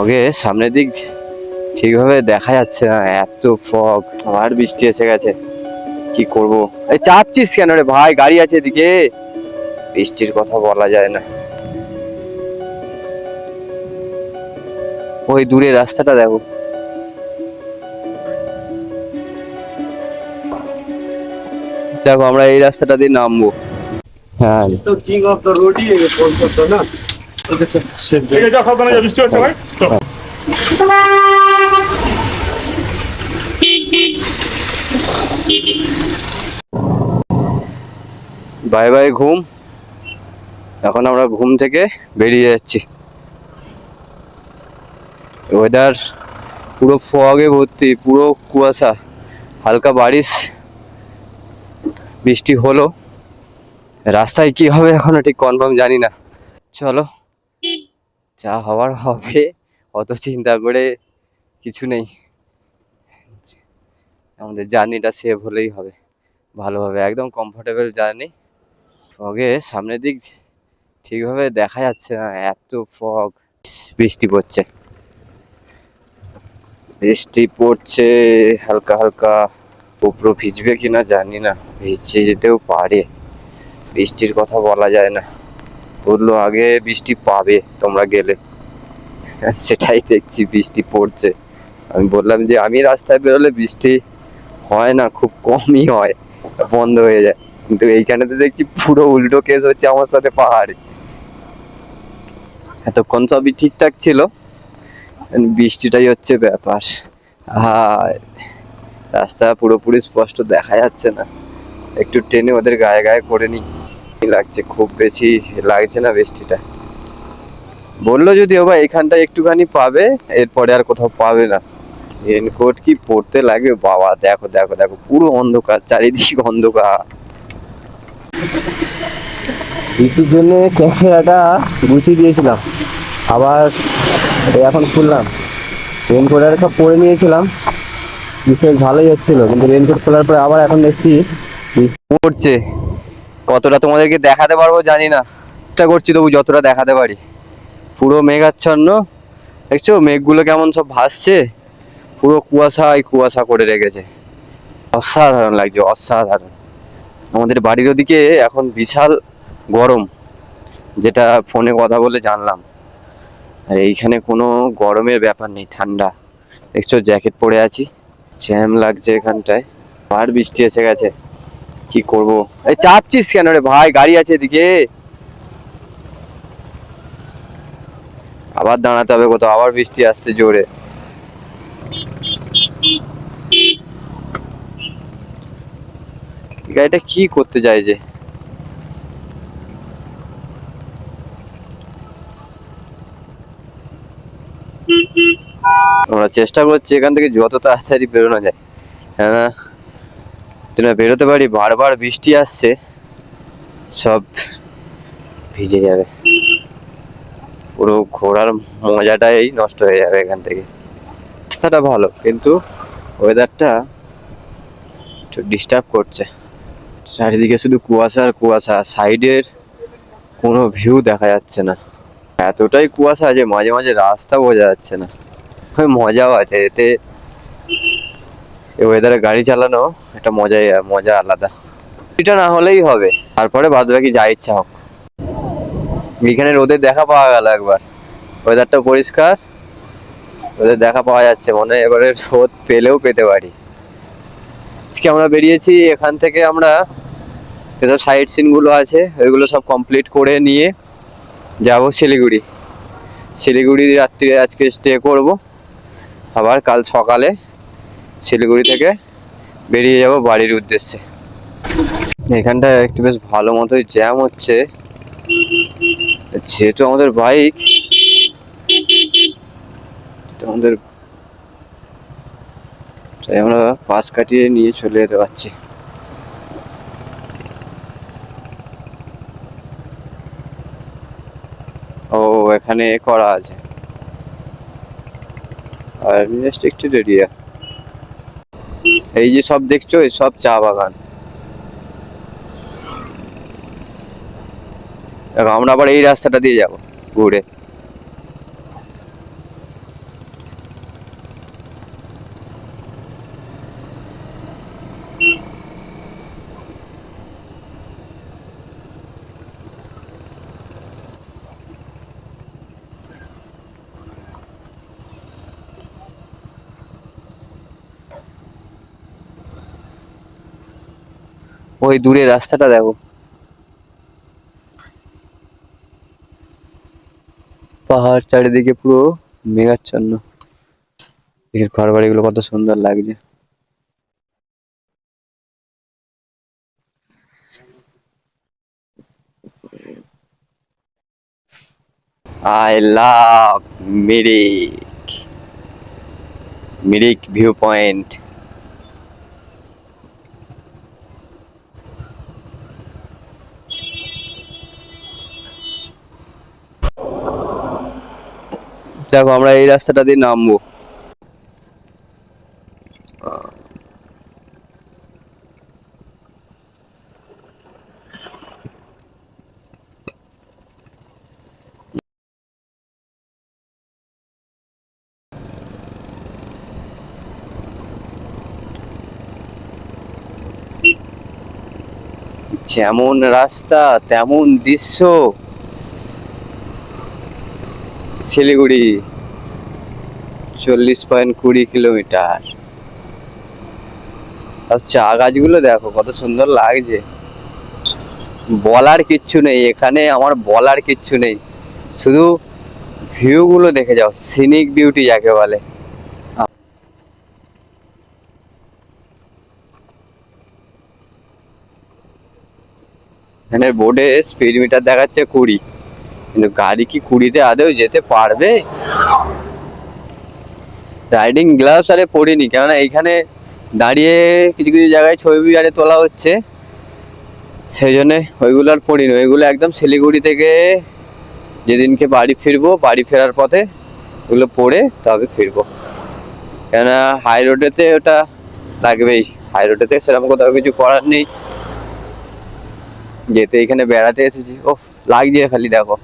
ওকে সামনের দিক ঠিকভাবে দেখা যাচ্ছে না, এত ফগ। আর বৃষ্টি এসে গেছে, কি করব? এই চাপছিস কেন রে ভাই? গাড়ি আছে এদিকে, বৃষ্টির কথা বলা যায় না। ওই দূরে রাস্তাটা দেখো, দেখো আমরা এই রাস্তাটা দিয়ে নামবো। হ্যাঁ তো কিং অফ দ্য রোডই কলকাতা না। ওকে স্যার, এই যে সাবধানে যা, বৃষ্টি হচ্ছে ভাই। বাই বাই ঘুম। এখন আমরা ঘুম থেকে বেরিয়ে যাচ্ছি। ওয়েদার পুরো ফগে ভর্তি, পুরো কুয়াশা, হালকা বারিশ, বৃষ্টি হলো। রাস্তায় কি হবে এখনো ঠিক কনফার্ম জানি না। চলো, যা হওয়ার হবে, অত চিন্তা করে কিছু নেই। আমাদের জার্নিটা সেভ হলেই হবে, ভালোভাবে, একদম কমফোর্টেবল জার্নি। ফগে সামনের দিক ঠিকভাবে দেখা যাচ্ছে না, এত ফগ। বৃষ্টি পড়ছে, বৃষ্টি পড়ছে হালকা হালকা। উপরে ভিজবে কিনা জানি না, ভিজে যেতেও পারে, বৃষ্টির কথা বলা যায় না। বললো আগে বৃষ্টি পাবে তোমরা গেলে, সেটাই দেখছি, বৃষ্টি পড়ছে। আমি বললাম যে আমি রাস্তায় বেরোলে বৃষ্টি হয় না, খুব কমই হয়, বন্ধ হয়ে যায়। কিন্তু এইখানে তো দেখছি পুরো উল্টো কেস হচ্ছে আমার সাথে পাহাড়ে। এতক্ষণ সবই ঠিকঠাক ছিল, বৃষ্টিটাই হচ্ছে ব্যাপার। আর রাস্তা পুরোপুরি স্পষ্ট দেখা যাচ্ছে না, একটু টেনে ওদের গায়ে গায়ে করে নি লাগছে, খুব বেশি লাগছে না বৃষ্টিটা। বললো যদিও বা এখানটা একটুখানি পাবে, এরপরে আর কোথাও পাবে না। রেনকোট কি পড়তে লাগবে বাবা, দেখো দেখো দেখো, পুরো অন্ধকার, চারিদিক অন্ধকার। বৃষ্টির জন্য ক্যামেরাটা গুছিয়ে দিয়েছিলাম, আবার এখন খুললাম। রেনকোট আর সব পরে নিয়েছিলাম, বেশ ভালোই হচ্ছিল, কিন্তু রেনকোট খোলার পরে আবার এখন দেখছি পড়ছে। কতটা তোমাদেরকে দেখাতে পারবো জানি না, চেষ্টা করছি তবু যতটা দেখাতে পারি। পুরো মেঘাচ্ছন্ন, দেখছো মেঘগুলো কেমন সব ভাসছে, পুরো কুয়াশায় কুয়াশা করে রেখেছে। অসাধারণ লাগছে, অসাধারণ। আমাদের বাড়ির ওদিকে এখন বিশাল গরম, যেটা ফোনে কথা বলে জানলাম। আর এইখানে কোনো গরমের ব্যাপার নেই, ঠান্ডা। দেখছো জ্যাকেট পরে আছি, জ্যাম লাগছে এখানটায়। আর বৃষ্টি এসে গেছে, কি করব? এই চাপছিস কেন রে ভাই? গাড়ি আছে এদিকে, আবার দাঁড়াতে হবে কোথাও, আবার বৃষ্টি আসছে জোরে। গাড়িটা কি করতে চাইছে? আমরা চেষ্টা করছি এখান থেকে যত তাড়াতাড়ি বেরোনো যায়, হ্যাঁ বেরোতে পারি। বারবার বৃষ্টি আসছে, সব ভিজে যাবে, পুরো ঘোরার মজাটাই নষ্ট হয়ে যাবে এখান থেকে। রাস্তাটা ভালো, কিন্তু ওয়েদারটা একটু ডিস্টার্ব করছে। চারিদিকে শুধু কুয়াশা আর কুয়াশা, সাইডের কোনো ভিউ দেখা যাচ্ছে না। এতটাই কুয়াশা যে মাঝে মাঝে রাস্তা বোঝা যাচ্ছে না। মজাও আছে এতে, এই ওয়েদারে গাড়ি চালানো একটা মজা আলাদা। এটা না হলেই হবে, তারপরে বাদ বাকি যা ইচ্ছা হোক। এখানে রোদের দেখা পাওয়া গেল একবার, ওয়েদারটা পরিষ্কার, রোদের দেখা পাওয়া যাচ্ছে, মনে হয় এবারে রোদ পেলেও পেতে পারি। আজকে আমরা বেরিয়েছি এখান থেকে, আমরা যেসব সাইট সিন গুলো আছে ওইগুলো সব কমপ্লিট করে নিয়ে যাব শিলিগুড়ি। শিলিগুড়ি রাত্রে আজকে স্টে করব, আবার কাল সকালে শিলিগুড়ি থেকে বেরিয়ে যাব বাড়ির উদ্দেশ্যে। এখানটায় একটু বেশ ভালো মতোই জ্যাম হচ্ছে, যেহেতু আমাদের বাইক, আমাদের তাই আমরা পাশ কাটিয়ে নিয়ে চলে যেতে পারছি। ও এখানে করা আছে, আর রেস্ট্রিক্টেড এরিয়া। এই যে সব দেখছো, এই সব চা বাগান। আমরা আবার এই রাস্তাটা দিয়ে যাব ঘুরে। ওই দূরে রাস্তাটা দেখো, পাহাড় চারিদিকে পুরো মেঘাচ্ছন্ন। এর ঘর বাড়িগুলো কত সুন্দর লাগছে। I love Mirik, Mirik view point. দেখো আমরা এই রাস্তাটা দিয়ে নামবো। যেমন রাস্তা তেমন দৃশ্য। শিলিগুড়ি 40.20 কিলোমিটার। আর চা গাছগুলো দেখো কত সুন্দর লাগছে। বলার কিচ্ছু নেই এখানে, আমার বলার কিচ্ছু নেই, শুধু ভিউ গুলো দেখে যাও, সিনিক বিউটি যাকে বলে। এখানে বোর্ডে স্পিড মিটার দেখাচ্ছে 20, কিন্তু গাড়ি কি 20-তে আদৌ যেতে পারবে? রাইডিং গ্লাভস আরে পরিনি, কেননা এইখানে দাঁড়িয়ে কিছু কিছু জায়গায় ছবি আরে তোলা হচ্ছে, সেই জন্যে ওইগুলো আর পরিনি। ওইগুলো একদম শিলিগুড়ি থেকে যেদিনকে বাড়ি ফিরবো, বাড়ি ফেরার পথে ওগুলো পরে তবে ফিরবো। কেননা হাই রোডেতে ওটা লাগবেই, হাই রোডেতে সেরকম কোথাও কিছু করার নেই, যেহেতু এখানে বেড়াতে এসেছি। ও লাগছে খালি দেখো।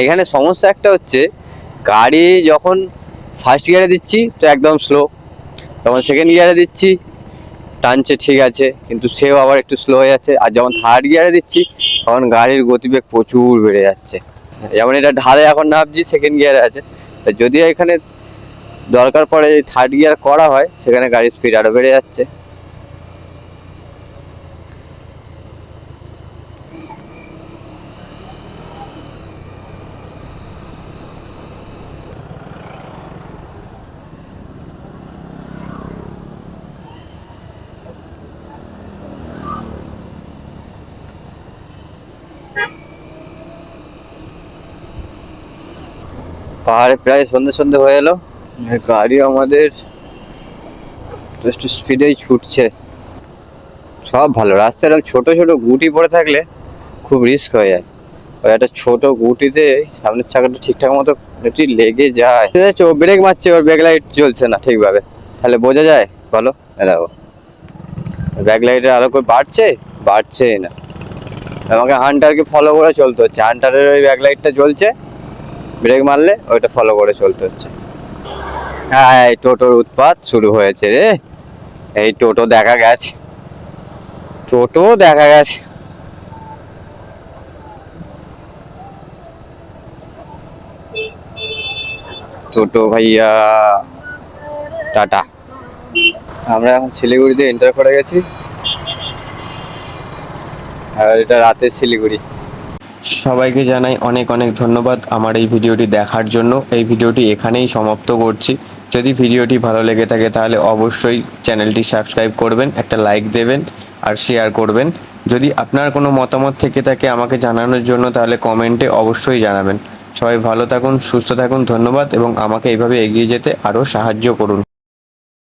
এখানে সমস্যা একটা হচ্ছে, গাড়ি যখন ফার্স্ট গিয়ারে দিচ্ছি তো একদম স্লো, তখন সেকেন্ড গিয়ারে দিচ্ছি টানছে ঠিক আছে, কিন্তু সেও আবার একটু স্লো হয়ে যাচ্ছে। আর যখন থার্ড গিয়ারে দিচ্ছি তখন গাড়ির গতিবেগ প্রচুর বেড়ে যাচ্ছে। যেমন এটা ঢালে এখন নামছি, সেকেন্ড গিয়ারে আছে, তো যদিও এখানে দরকার পড়ে থার্ড গিয়ার করা হয়, সেখানে গাড়ির স্পিড আরও বেড়ে যাচ্ছে। পাহাড়ে প্রায় সন্ধে সন্ধে হয়ে এলো, গাড়ি আমাদের একটু স্পিডেই ছুটছে। সব ভালো রাস্তা, এরকম ছোট ছোট গুটি পড়ে থাকলে খুব রিস্ক হয়ে যায়। ওই একটা ছোট গুটিতে সামনের চাকাটা ঠিকঠাক মতো যদি লেগে যায়, ও ব্রেক মারছে, ওর ব্যাক লাইট জ্বলছে না ঠিকভাবে, তাহলে বোঝা যায় বলো? দেখো ব্যাক লাইটের আলো করে বাড়ছে, বাড়ছে না, আমাকে হান্টারকে ফলো করে চলতে হচ্ছে। হান্টারের ওই ব্যাক লাইটটা জ্বলছে, ব্রেক মারলে ওইটা ফলো করে চলতে হচ্ছে। হ্যাঁ এই টোটোর উৎপাত শুরু হয়েছে রে, এই টোটো দেখা গেছে, টোটো দেখা গেছে। টোটো ভাইয়া টাটা। আমরা এখন শিলিগুড়িতে এন্টার করে গেছি, আর এটা রাতের শিলিগুড়ি। সবাইকে জানাই অনেক অনেক ধন্যবাদ আমার এই ভিডিওটি দেখার জন্য। এই ভিডিওটি এখানেই সমাপ্ত করছি। যদি ভিডিওটি ভালো লেগে থাকে তাহলে অবশ্যই চ্যানেলটি সাবস্ক্রাইব করবেন, একটা লাইক দেবেন আর শেয়ার করবেন। যদি আপনার কোনো মতামত থেকে থাকে আমাকে জানানোর জন্য, তাহলে কমেন্টে অবশ্যই জানাবেন। সবাই ভালো থাকুন, সুস্থ থাকুন, ধন্যবাদ, এবং আমাকে এইভাবে এগিয়ে যেতে আরও সাহায্য করুন।